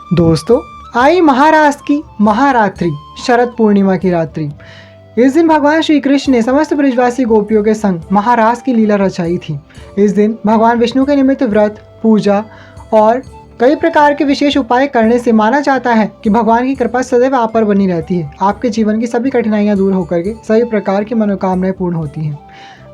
दोस्तों, आई महाराष्ट्र की महारात्रि शरद पूर्णिमा की रात्रि। इस दिन भगवान श्री कृष्ण ने समस्त ब्रजवासी गोपियों के संग महारास की लीला रचाई थी। इस दिन भगवान विष्णु के निमित्त व्रत, पूजा और कई प्रकार के विशेष उपाय करने से माना जाता है कि भगवान की कृपा सदैव आप पर बनी रहती है। आपके जीवन की सभी कठिनाइयां दूर होकर के सभी प्रकार की मनोकामनाएं पूर्ण होती हैं।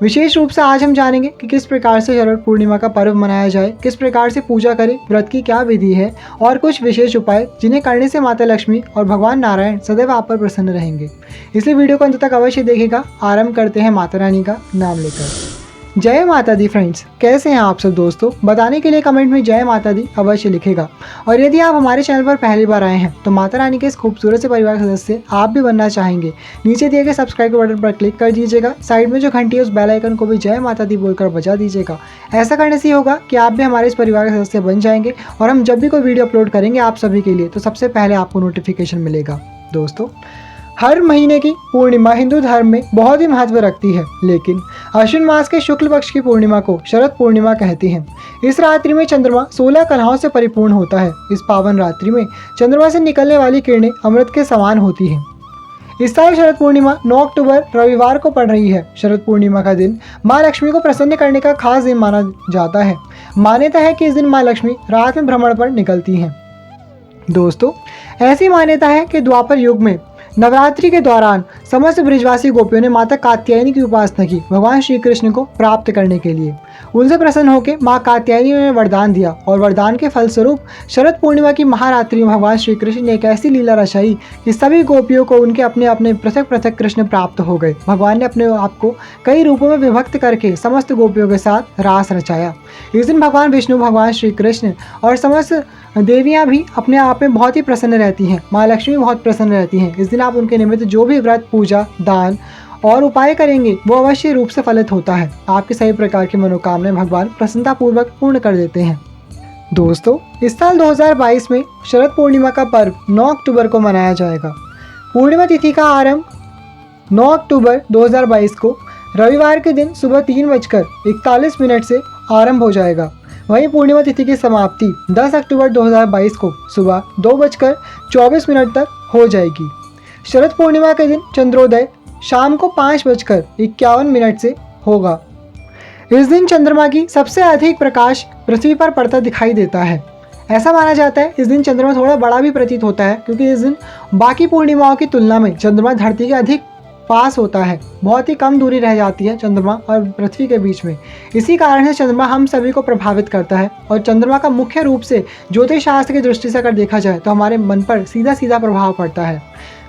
विशेष रूप से आज हम जानेंगे कि किस प्रकार से शरद पूर्णिमा का पर्व मनाया जाए, किस प्रकार से पूजा करें, व्रत की क्या विधि है और कुछ विशेष उपाय जिन्हें करने से माता लक्ष्मी और भगवान नारायण सदैव आप पर प्रसन्न रहेंगे। इसलिए वीडियो को अंत तक अवश्य देखेगा। आरंभ करते हैं माता रानी का नाम लेकर। जय माता दी फ्रेंड्स, कैसे हैं आप सब दोस्तों? बताने के लिए कमेंट में जय माता दी अवश्य लिखेगा। और यदि आप हमारे चैनल पर पहली बार आए हैं तो माता रानी के इस खूबसूरत से परिवार के सदस्य आप भी बनना चाहेंगे, नीचे दिए गए सब्सक्राइब के बटन पर क्लिक कर दीजिएगा। साइड में जो घंटी है उस बेल आइकन को भी जय माता दी बोलकर बजा दीजिएगा। ऐसा करने से होगा कि आप भी हमारे इस परिवार के सदस्य बन जाएंगे और हम जब भी कोई वीडियो अपलोड करेंगे आप सभी के लिए तो सबसे पहले आपको नोटिफिकेशन मिलेगा। दोस्तों, हर महीने की पूर्णिमा हिंदू धर्म में बहुत ही महत्व रखती है, लेकिन अश्विन मास के शुक्ल पक्ष की पूर्णिमा को शरद पूर्णिमा कहती हैं। इस रात्रि में चंद्रमा 16 कलाओं से परिपूर्ण होता है। इस पावन रात्रि में चंद्रमा से निकलने वाली किरणें अमृत के समान होती हैं। इस साल शरद पूर्णिमा 9 अक्टूबर रविवार को पड़ रही है। शरद पूर्णिमा का दिन माँ लक्ष्मी को प्रसन्न करने का खास दिन माना जाता है। मान्यता है कि इस दिन माँ लक्ष्मी रात में भ्रमण पर निकलती हैं। दोस्तों, ऐसी मान्यता है कि द्वापर युग में नवरात्रि के दौरान समस्त ब्रजवासी गोपियों ने माता कात्यायनी की उपासना की भगवान श्री कृष्ण को प्राप्त करने के लिए। उनसे प्रसन्न होकर माँ कात्यायनी ने वरदान दिया और वरदान के फलस्वरूप शरद पूर्णिमा की महारात्रि में भगवान श्री कृष्ण ने एक ऐसी लीला रचाई कि सभी गोपियों को उनके अपने अपने पृथक पृथक कृष्ण प्राप्त हो गए। भगवान ने अपने आप को कई रूपों में विभक्त करके समस्त गोपियों के साथ रास रचाया। इस दिन भगवान विष्णु, भगवान श्री कृष्ण और समस्त देवियां भी अपने आप में बहुत ही प्रसन्न रहती हैं। माँ लक्ष्मी बहुत प्रसन्न रहती हैं। इस दिन आप उनके निमित्त जो भी व्रत, पूजा, दान और उपाय करेंगे वो अवश्य रूप से फलित होता है। आपके सभी प्रकार की मनोकामनाएं भगवान प्रसन्नतापूर्वक पूर्ण कर देते हैं। दोस्तों, इस साल 2022 में शरद पूर्णिमा का पर्व 9 अक्टूबर को मनाया जाएगा। पूर्णिमा तिथि का आरंभ 9 अक्टूबर 2022 को रविवार के दिन सुबह 3:41 से आरंभ हो जाएगा। वहीं पूर्णिमा तिथि की समाप्ति 10 अक्टूबर 2022 को सुबह 2:24 तक हो जाएगी। शरद पूर्णिमा के दिन चंद्रोदय शाम को 5:51 से होगा। इस दिन चंद्रमा की सबसे अधिक प्रकाश पृथ्वी पर पड़ता दिखाई देता है। ऐसा माना जाता है इस दिन चंद्रमा थोड़ा बड़ा भी प्रतीत होता है, क्योंकि इस दिन बाकी पूर्णिमाओं की तुलना में चंद्रमा धरती के अधिक पास होता है। बहुत ही कम दूरी रह जाती है चंद्रमा और पृथ्वी के बीच में। इसी कारण से चंद्रमा हम सभी को प्रभावित करता है और चंद्रमा का मुख्य रूप से ज्योतिष शास्त्र की दृष्टि से अगर देखा जाए तो हमारे मन पर सीधा सीधा प्रभाव पड़ता है।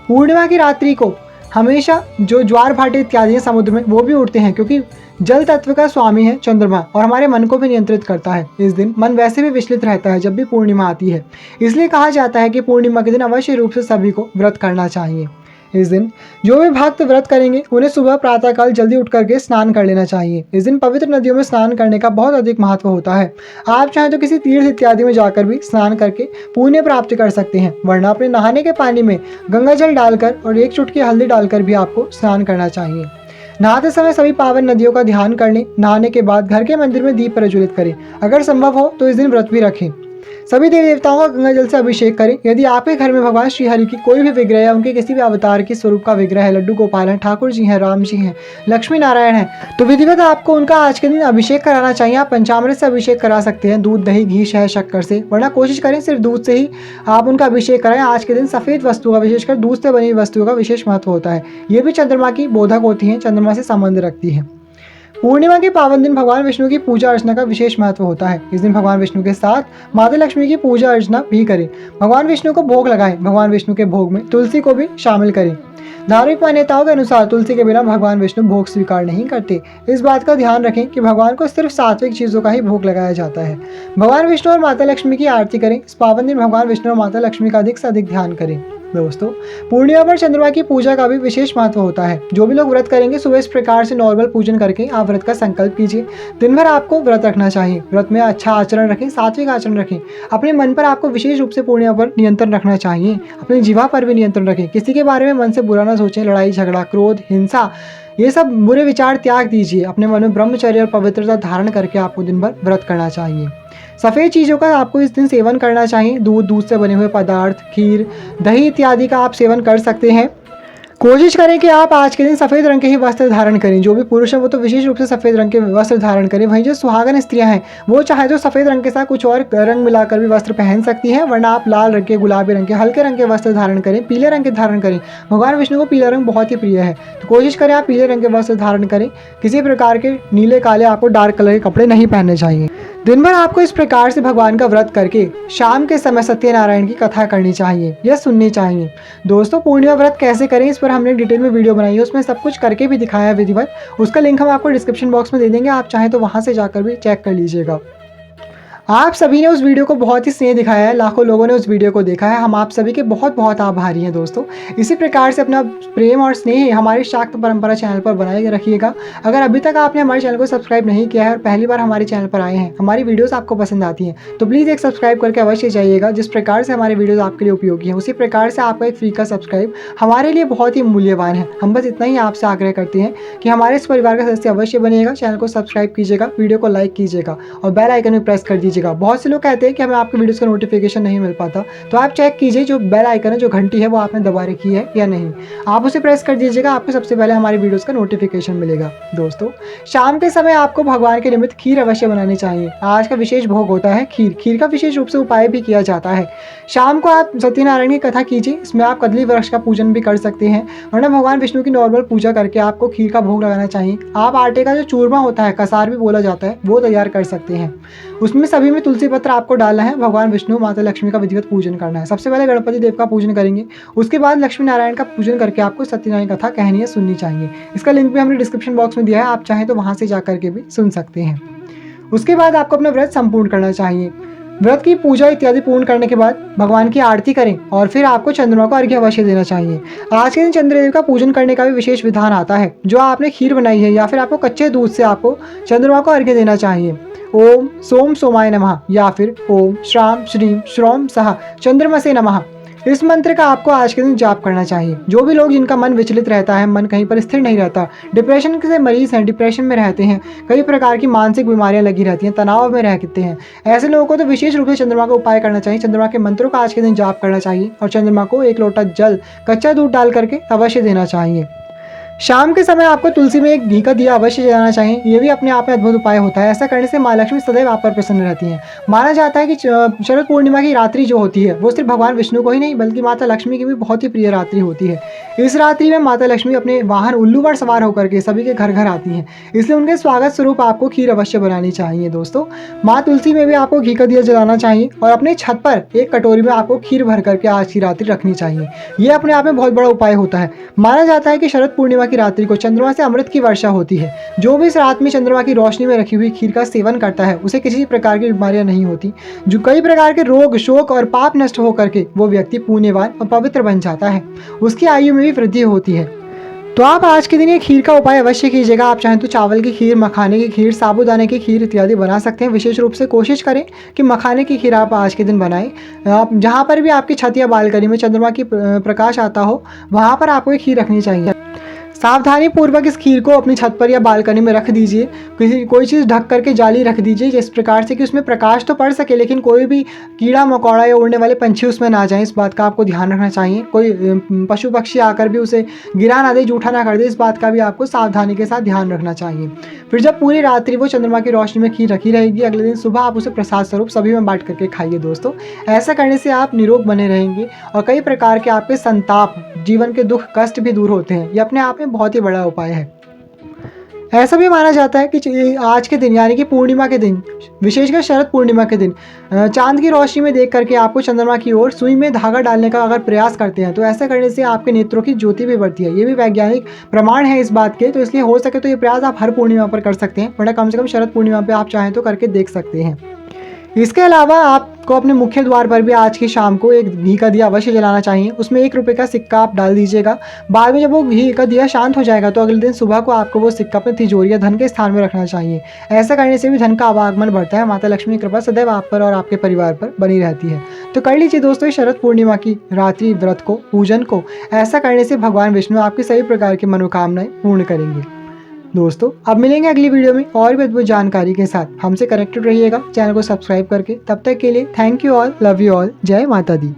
पूर्णिमा की रात्रि को हमेशा जो ज्वार भाटे इत्यादि समुद्र में वो भी उठते हैं, क्योंकि जल तत्व का स्वामी है चंद्रमा और हमारे मन को भी नियंत्रित करता है। इस दिन मन वैसे भी विचलित रहता है जब भी पूर्णिमा आती है। इसलिए कहा जाता है कि पूर्णिमा के दिन अवश्य रूप से सभी को व्रत करना चाहिए। इस दिन जो भी भक्त व्रत करेंगे उन्हें सुबह प्रातःकाल जल्दी उठ करके स्नान कर लेना चाहिए। इस दिन पवित्र नदियों में स्नान करने का बहुत अधिक महत्व होता है। आप चाहें तो किसी तीर्थ इत्यादि में जाकर भी स्नान करके पुण्य प्राप्त कर सकते हैं, वरना अपने नहाने के पानी में गंगा जल डालकर और 1 चुटकी हल्दी डालकर भी आपको स्नान करना चाहिए। नहाते समय सभी पावन नदियों का ध्यान कर लें। नहाने के बाद घर के मंदिर में दीप प्रज्वलित करें। अगर संभव हो तो इस दिन व्रत भी रखें। सभी देवी देवताओं का गंगा जल से अभिषेक करें। यदि आपके घर में भगवान श्री हरि की कोई भी विग्रह या उनके किसी भी अवतार के स्वरूप का विग्रह है, लड्डू गोपाल हैं, ठाकुर जी हैं, राम जी हैं, लक्ष्मी नारायण हैं, तो विधिवत आपको उनका आज के दिन अभिषेक कराना चाहिए। आप पंचामृत से अभिषेक करा सकते हैं, दूध, दही, घी, शहद, शक्कर से, वरना कोशिश करें सिर्फ दूध से ही आप उनका अभिषेक कराएं। आज के दिन सफ़ेद वस्तु का, विशेषकर दूध से बनी वस्तुओं का विशेष महत्व होता है। ये भी चंद्रमा की बोधक होती हैं, चंद्रमा से संबंध रखती हैं। पूर्णिमा के पावन दिन भगवान विष्णु की पूजा अर्चना का विशेष महत्व होता है। इस दिन भगवान विष्णु के साथ माता लक्ष्मी की पूजा अर्चना भी करें। भगवान विष्णु को भोग लगाएं। भगवान विष्णु के भोग में तुलसी को भी शामिल करें। धार्मिक मान्यताओं के अनुसार तुलसी के बिना भगवान विष्णु भोग स्वीकार नहीं करते। इस बात का ध्यान रखें कि भगवान को सिर्फ सात्विक चीज़ों का ही भोग लगाया जाता है। भगवान विष्णु और माता लक्ष्मी की आरती करें। इस पावन दिन भगवान विष्णु और माता लक्ष्मी का अधिक से अधिक ध्यान करें। दोस्तों, पूर्णिमा पर चंद्रमा की पूजा का भी विशेष महत्व होता है। जो भी लोग व्रत करेंगे सुबह इस प्रकार से नॉर्मल पूजन करके आप व्रत का संकल्प कीजिए। दिन भर आपको व्रत रखना चाहिए। व्रत में अच्छा आचरण रखें, सात्विक आचरण रखें। अपने मन पर आपको विशेष रूप से पूर्णिमा पर नियंत्रण रखना चाहिए। अपनी जीवा पर भी नियंत्रण रखें। किसी के बारे में मन से बुरा ना सोचें। लड़ाई झगड़ा, क्रोध, हिंसा, ये सब बुरे विचार त्याग दीजिए। अपने मन में ब्रह्मचर्य और पवित्रता धारण करके आपको दिन भर व्रत करना चाहिए। सफ़ेद चीज़ों का आपको इस दिन सेवन करना चाहिए। दूध से बने हुए पदार्थ, खीर, दही इत्यादि का आप सेवन कर सकते हैं। कोशिश करें कि आप आज के दिन सफ़ेद रंग के ही वस्त्र धारण करें। जो भी पुरुष हैं वो तो विशेष रूप से सफ़ेद रंग के वस्त्र धारण करें। वहीं जो सुहागन स्त्रियां हैं वो चाहे तो सफ़ेद रंग के साथ कुछ और रंग मिलाकर भी वस्त्र पहन सकती हैं, वरना आप लाल रंग के, गुलाबी रंग के, हल्के रंग के वस्त्र धारण करें, पीले रंग के धारण करें। भगवान विष्णु को पीला रंग बहुत ही प्रिय है, तो कोशिश करें आप पीले रंग के वस्त्र धारण करें। किसी प्रकार के नीले काले आपको डार्क कलर के कपड़े नहीं पहनने चाहिए। दिन भर आपको इस प्रकार से भगवान का व्रत करके शाम के समय सत्यनारायण की कथा करनी चाहिए या सुननी चाहिए। दोस्तों, पूर्णिमा व्रत कैसे करें इस पर हमने डिटेल में वीडियो बनाई है, उसमें सब कुछ करके भी दिखाया है विधिवत। उसका लिंक हम आपको डिस्क्रिप्शन बॉक्स में दे देंगे, आप चाहें तो वहाँ से जाकर भी चेक कर लीजिएगा। आप सभी ने उस वीडियो को बहुत ही स्नेह दिखाया है, लाखों लोगों ने उस वीडियो को देखा है। हम आप सभी के बहुत बहुत आभारी हैं दोस्तों। इसी प्रकार से अपना प्रेम और स्नेह हमारे शाक्त परंपरा चैनल पर बनाए रखिएगा। अगर अभी तक आपने हमारे चैनल को सब्सक्राइब नहीं किया है और पहली बार हमारे चैनल पर आए हैं, हमारी वीडियोस आपको पसंद आती हैं, तो प्लीज़ एक सब्सक्राइब करके अवश्य जाइएगा। जिस प्रकार से हमारे वीडियोस आपके लिए उपयोगी हैं, उसी प्रकार से आपका एक फ्री का सब्सक्राइब हमारे लिए बहुत ही मूल्यवान है। हम बस इतना ही आपसे आग्रह करते हैं कि हमारे इस परिवार का सदस्य अवश्य बनिएगा। चैनल को सब्सक्राइब कीजिएगा, वीडियो को लाइक कीजिएगा और बेल आइकन में प्रेस कर दीजिएगा। बहुत से लोग कहते हैं कि हमें आपके वीडियोस का नोटिफिकेशन नहीं मिल पाता, तो आप चेक कीजिए जो बेल आइकन है, जो घंटी है, वो आपने दबा रखी है या नहीं। आप उसे प्रेस कर दीजिएगा, आपको सबसे पहले हमारी वीडियोस का नोटिफिकेशन मिलेगा। दोस्तों, शाम के समय आपको भगवान के निमित्त खीर अवश्य बनानी चाहिए। आज का विशेष भोग होता है खीर। खीर का विशेष रूप से उपाय भी किया जाता है। शाम को आप सत्यनारायण की कथा कीजिए, इसमें आप कदली वृक्ष का पूजन भी कर सकते हैं, वरना भगवान विष्णु की नॉर्मल पूजा करके आपको खीर का भोग लगाना चाहिए। आप आटे का जो चूरमा होता है, कसार भी बोला जाता है, वो तैयार कर सकते हैं। उसमें सभी में तुलसी पत्र आपको डालना है। भगवान विष्णु, माता लक्ष्मी का विधिवत पूजन करना है। सबसे पहले गणपति देव का पूजन करेंगे, उसके बाद लक्ष्मी नारायण का पूजन करके आपको सत्यनारायण कथा कहनी है, सुननी चाहिए। इसका लिंक भी हमने डिस्क्रिप्शन बॉक्स में दिया है, आप चाहें तो वहाँ से जाकर के भी सुन सकते हैं। उसके बाद आपको अपना व्रत संपूर्ण करना चाहिए। व्रत की पूजा इत्यादि पूर्ण करने के बाद भगवान की आरती करें और फिर आपको चंद्रमा को अर्घ्य अवश्य देना चाहिए। आज के दिन चंद्रदेव का पूजन करने का भी विशेष विधान आता है। जो आपने खीर बनाई है या फिर आपको कच्चे दूध से आपको चंद्रमा को अर्घ्य देना चाहिए। ओम सोम सोमाय नमः या फिर ओम श्राम श्रीम श्रोम सह चंद्रमसे नमः, इस मंत्र का आपको आज के दिन जाप करना चाहिए। जो भी लोग जिनका मन विचलित रहता है, मन कहीं पर स्थिर नहीं रहता, डिप्रेशन से मरीज हैं, डिप्रेशन में रहते हैं, कई प्रकार की मानसिक बीमारियां लगी रहती हैं, तनाव में रहते हैं, ऐसे लोगों को तो विशेष रूप से चंद्रमा का उपाय करना चाहिए। चंद्रमा के मंत्रों का आज के दिन जाप करना चाहिए और चंद्रमा को 1 लोटा जल कच्चा दूध डाल करके अवश्य देना चाहिए। शाम के समय आपको तुलसी में एक घी का दिया अवश्य जलाना चाहिए। ये भी अपने आप में अद्भुत उपाय होता है। ऐसा करने से माँ लक्ष्मी सदैव आप पर प्रसन्न रहती हैं। माना जाता है कि शरद पूर्णिमा की रात्रि जो होती है वो सिर्फ भगवान विष्णु को ही नहीं बल्कि माता लक्ष्मी की भी बहुत ही प्रिय रात्रि होती है। इस रात्रि में माता लक्ष्मी अपने वाहन उल्लू पर सवार होकर के सभी के घर घर आती हैं, इसलिए उनके स्वागत स्वरूप आपको खीर अवश्य बनानी चाहिए। दोस्तों, माँ तुलसी में भी आपको घी का दिया जलाना चाहिए और अपने छत पर एक कटोरी में आपको खीर भर करके आज की रात्रि रखनी चाहिए। ये अपने आप में बहुत बड़ा उपाय होता है। माना जाता है कि शरद पूर्णिमा की रात्रि को चंद्रमा से अमृत की वर्षा होती है। जो भी इस रात में चंद्रमा की रोशनी में रखी हुई खीर का सेवन करता है उसे किसी प्रकार की बीमारियां नहीं होती। जो कई प्रकार के रोग, शोक और पाप नष्ट होकर के वो व्यक्ति पुण्यवान और पवित्र बन जाता है, उसकी आयु में भी वृद्धि होती है। तो आप आज के दिन ये खीर का उपाय अवश्य कीजिएगा। आप चाहें तो चावल की खीर, मखाने की खीर, साबूदाने की खीर इत्यादि बना सकते हैं। विशेष रूप से कोशिश करें कि मखाने की खीर आप आज के दिन बनाएं। आप जहाँ पर भी आपकी छत या बालकनी में चंद्रमा की प्रकाश आता हो वहाँ पर आपको ये खीर रखनी चाहिए। सावधानी पूर्वक इस खीर को अपनी छत पर या बालकनी में रख दीजिए। कोई चीज़ ढक करके जाली रख दीजिए जिस प्रकार से कि उसमें प्रकाश तो पड़ सके लेकिन कोई भी कीड़ा मकोड़ा या उड़ने वाले पंछी उसमें ना जाएं। इस बात का आपको ध्यान रखना चाहिए। कोई पशु पक्षी आकर भी उसे गिरा ना दे, जूठा ना कर दे, इस बात का भी आपको सावधानी के साथ ध्यान रखना चाहिए। फिर जब पूरी रात्रि वो चंद्रमा की रोशनी में खीर रखी रहेगी, अगले दिन सुबह आप उसे प्रसाद स्वरूप सभी में बांट करके खाइए। दोस्तों, ऐसा करने से आप निरोग बने रहेंगे और कई प्रकार के आपके संताप, जीवन के दुख कष्ट भी दूर होते हैं। ये अपने आप में बहुत ही बड़ा उपाय है। ऐसा भी माना जाता है कि आज के दिन यानी कि पूर्णिमा के दिन, विशेषकर शरद पूर्णिमा के दिन, चांद की रोशनी में देख करके आपको चंद्रमा की ओर सुई में धागा डालने का अगर प्रयास करते हैं तो ऐसा करने से आपके नेत्रों की ज्योति भी बढ़ती है। ये भी वैज्ञानिक प्रमाण है इस बात के। तो इसलिए हो सके तो ये प्रयास आप हर पूर्णिमा पर कर सकते हैं, वरना कम से कम शरद पूर्णिमा पर आप चाहें तो करके देख सकते हैं। इसके अलावा आपको अपने मुख्य द्वार पर भी आज की शाम को एक घी का दिया अवश्य जलाना चाहिए। उसमें 1 रुपये का सिक्का आप डाल दीजिएगा। बाद में जब वो घी का दिया शांत हो जाएगा तो अगले दिन सुबह को आपको वो सिक्का अपने तिजोरी या धन के स्थान में रखना चाहिए। ऐसा करने से भी धन का आवागमन बढ़ता है। माता लक्ष्मी की कृपा सदैव आप पर और आपके परिवार पर बनी रहती है। तो कर लीजिए दोस्तों शरद पूर्णिमा की रात्रि व्रत को, पूजन को। ऐसा करने से भगवान विष्णु आपकी सभी प्रकार की मनोकामनाएं पूर्ण करेंगे। दोस्तों अब मिलेंगे अगली वीडियो में और भी अद्भुत जानकारी के साथ। हमसे कनेक्टेड रहिएगा चैनल को सब्सक्राइब करके। तब तक के लिए thank you all, love you all, जय माता दी।